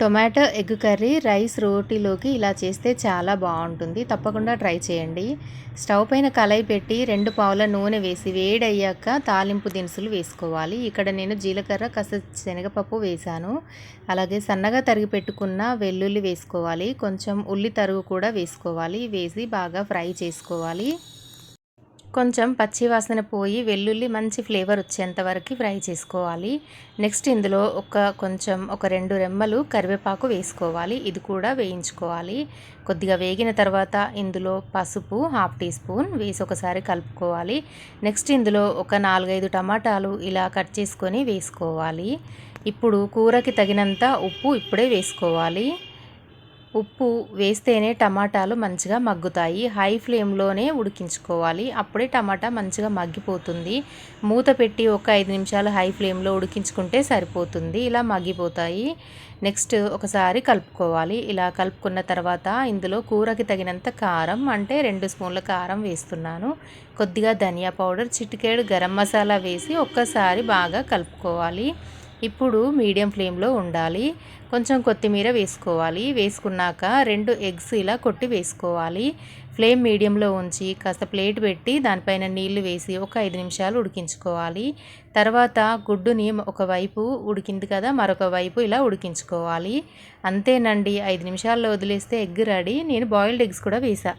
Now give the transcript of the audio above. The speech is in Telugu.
టొమాటో ఎగ్ కర్రీ రైస్ రోటీలోకి ఇలా చేస్తే చాలా బాగుంటుంది. తప్పకుండా ట్రై చేయండి. స్టవ్ పైన కళాయి పెట్టి 2 పావుల నూనె వేసి వేడయ్యాక తాలింపు దినుసులు వేసుకోవాలి. ఇక్కడ నేను జీలకర్ర, కాస్త శనగపప్పు వేశాను. అలాగే సన్నగా తరిగి పెట్టుకున్న వెల్లుల్లి వేసుకోవాలి. కొంచెం ఉల్లి తరుగు కూడా వేసుకోవాలి. వేసి బాగా ఫ్రై చేసుకోవాలి. కొంచెం పచ్చి వాసన పోయి వెల్లుల్లి మంచి ఫ్లేవర్ వచ్చేంత వరకు ఫ్రై చేసుకోవాలి. నెక్స్ట్ ఇందులో ఒక 2 రెమ్మలు కరివేపాకు వేసుకోవాలి. ఇది కూడా వేయించుకోవాలి. కొద్దిగా వేగిన తర్వాత ఇందులో పసుపు 1/2 టీ స్పూన్ వేసి ఒకసారి కలుపుకోవాలి. నెక్స్ట్ ఇందులో ఒక 4-5 టమాటాలు ఇలా కట్ చేసుకొని వేసుకోవాలి. ఇప్పుడు కూరకి తగినంత ఉప్పు ఇప్పుడే వేసుకోవాలి. ఉప్పు వేస్తేనే టమాటాలు మంచిగా మగ్గుతాయి. హై ఫ్లేమ్లోనే ఉడికించుకోవాలి. అప్పుడే టమాటా మంచిగా మగ్గిపోతుంది. మూత పెట్టి ఒక 5 నిమిషాలు హై ఫ్లేమ్లో ఉడికించుకుంటే సరిపోతుంది. ఇలా మగ్గిపోతాయి. నెక్స్ట్ ఒకసారి కలుపుకోవాలి. ఇలా కలుపుకున్న తర్వాత ఇందులో కూరకి తగినంత కారం, అంటే 2 స్పూన్ల కారం వేస్తున్నాను. కొద్దిగా ధనియా పౌడర్, చిటికెడు గరం మసాలా వేసి ఒక్కసారి బాగా కలుపుకోవాలి. ఇప్పుడు మీడియం ఫ్లేమ్లో ఉండాలి. కొంచెం కొత్తిమీర వేసుకోవాలి. వేసుకున్నాక 2 ఎగ్స్ ఇలా కొట్టి వేసుకోవాలి. ఫ్లేమ్ మీడియంలో ఉంచి కాస్త ప్లేట్ పెట్టి దానిపైన నీళ్లు వేసి ఒక 5 నిమిషాలు ఉడికించుకోవాలి. తర్వాత గుడ్డుని ఒకవైపు ఉడికింది కదా, మరొక వైపు ఇలా ఉడికించుకోవాలి. అంతేనండి, 5 నిమిషాల్లో వదిలేస్తే ఎగ్ రెడీ. నేను బాయిల్డ్ ఎగ్స్ కూడా వేసా.